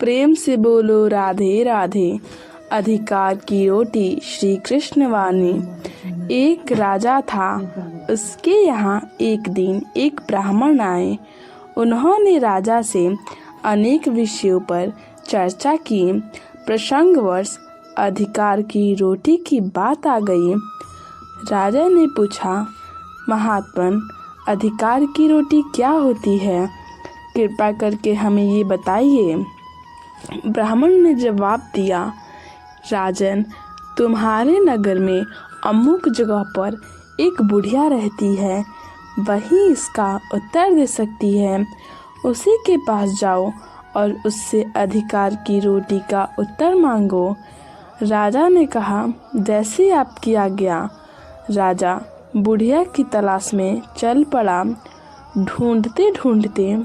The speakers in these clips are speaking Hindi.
प्रेम से बोलो राधे राधे। अधिकार की रोटी श्री कृष्ण वाणी। एक राजा था, उसके यहाँ एक दिन एक ब्राह्मण आए। उन्होंने राजा से अनेक विषयों पर चर्चा की। प्रसंगवश अधिकार की रोटी की बात आ गई। राजा ने पूछा, महात्मन, अधिकार की रोटी क्या होती है? कृपा करके हमें ये बताइए। ब्राह्मण ने जवाब दिया, राजन, तुम्हारे नगर में अमुक जगह पर एक बुढ़िया रहती है, वही इसका उत्तर दे सकती है। उसी के पास जाओ और उससे अधिकार की रोटी का उत्तर मांगो। राजा ने कहा, जैसे आपकी आज्ञा। राजा बुढ़िया की तलाश में चल पड़ा। ढूंढते ढूंढते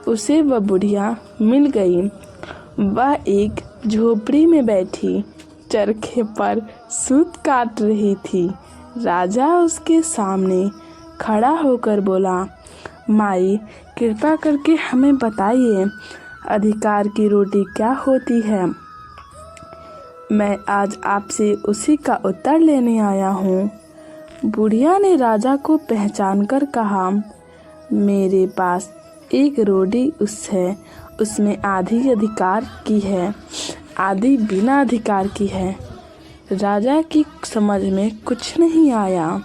उसे वह बुढ़िया मिल गई। वह एक झोपड़ी में बैठी चरखे पर सूत काट रही थी। राजा उसके सामने खड़ा होकर बोला, माई, कृपा करके हमें बताइए, अधिकार की रोटी क्या होती है? मैं आज आपसे उसी का उत्तर लेने आया हूँ। बुढ़िया ने राजा को पहचानकर कहा, मेरे पास एक रोटी है, उसमें आधी अधिकार की है, आधी बिना अधिकार की है। राजा की समझ में कुछ नहीं आया।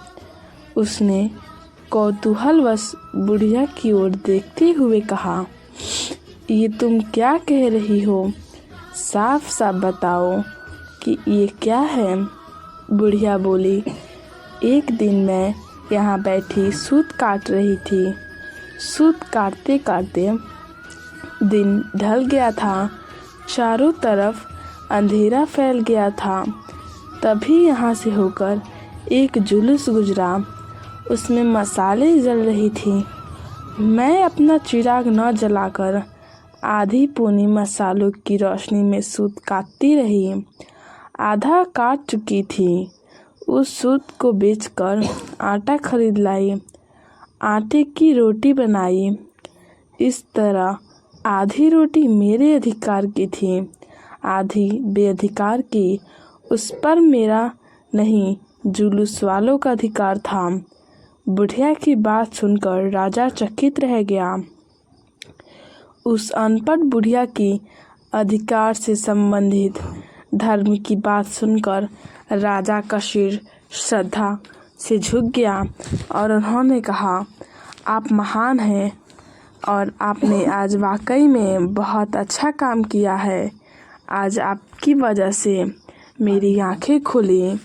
उसने कौतूहलवश बुढ़िया की ओर देखते हुए कहा, ये तुम क्या कह रही हो? साफ साफ बताओ कि ये क्या है? बुढ़िया बोली, एक दिन मैं यहाँ बैठी सूत काट रही थी। सूत काटते काटते दिन ढल गया था, चारों तरफ अंधेरा फैल गया था। तभी यहाँ से होकर एक जुलूस गुजरा, उसमें मसाले जल रही थी। मैं अपना चिराग न जलाकर आधी पौनी मसालों की रोशनी में सूत काटती रही। आधा काट चुकी थी। उस सूत को बेचकर आटा खरीद लाई, आटे की रोटी बनाई। इस तरह आधी रोटी मेरे अधिकार की थी, आधी बेअधिकार की। उस पर मेरा नहीं, जुलूस वालों का अधिकार था। बुढ़िया की बात सुनकर राजा चकित रह गया। उस अनपढ़ बुढ़िया की अधिकार से संबंधित धर्म की बात सुनकर राजा का सिर श्रद्धा से झुक गया और उन्होंने कहा, आप महान हैं और आपने आज वाकई में बहुत अच्छा काम किया है। आज आपकी वजह से मेरी आंखें खुली।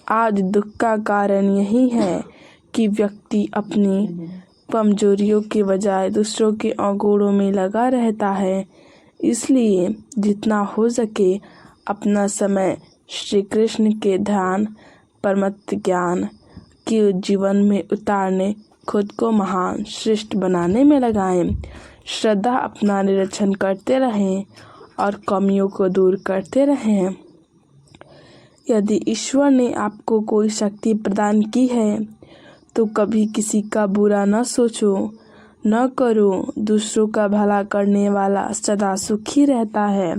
आज दुख का कारण यही है कि व्यक्ति अपनी कमजोरियों के बजाय दूसरों के अवगुणों में लगा रहता है। इसलिए जितना हो सके अपना समय श्री कृष्ण के ध्यान, परमत ज्ञान के जीवन में उतारने, खुद को महान श्रेष्ठ बनाने में लगाएं। श्रद्धा अपना निरीक्षण करते रहें और कमियों को दूर करते रहें। यदि ईश्वर ने आपको कोई शक्ति प्रदान की है तो कभी किसी का बुरा न सोचो, न करो। दूसरों का भला करने वाला सदा सुखी रहता है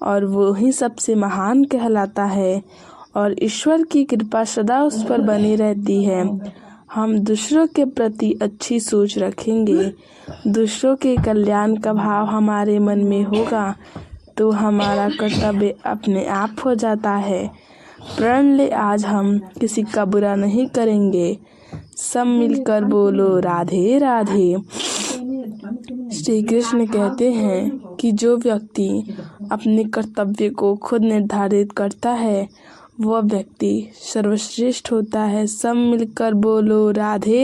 और वो ही सबसे महान कहलाता है और ईश्वर की कृपा सदा उस पर बनी रहती है। हम दूसरों के प्रति अच्छी सोच रखेंगे, दूसरों के कल्याण का भाव हमारे मन में होगा तो हमारा कर्तव्य अपने आप हो जाता है। प्रण ले, आज हम किसी का बुरा नहीं करेंगे। सब मिलकर बोलो राधे राधे। श्री कृष्ण कहते हैं कि जो व्यक्ति अपने कर्तव्य को खुद निर्धारित करता है वह व्यक्ति सर्वश्रेष्ठ होता है। सब मिलकर बोलो राधे।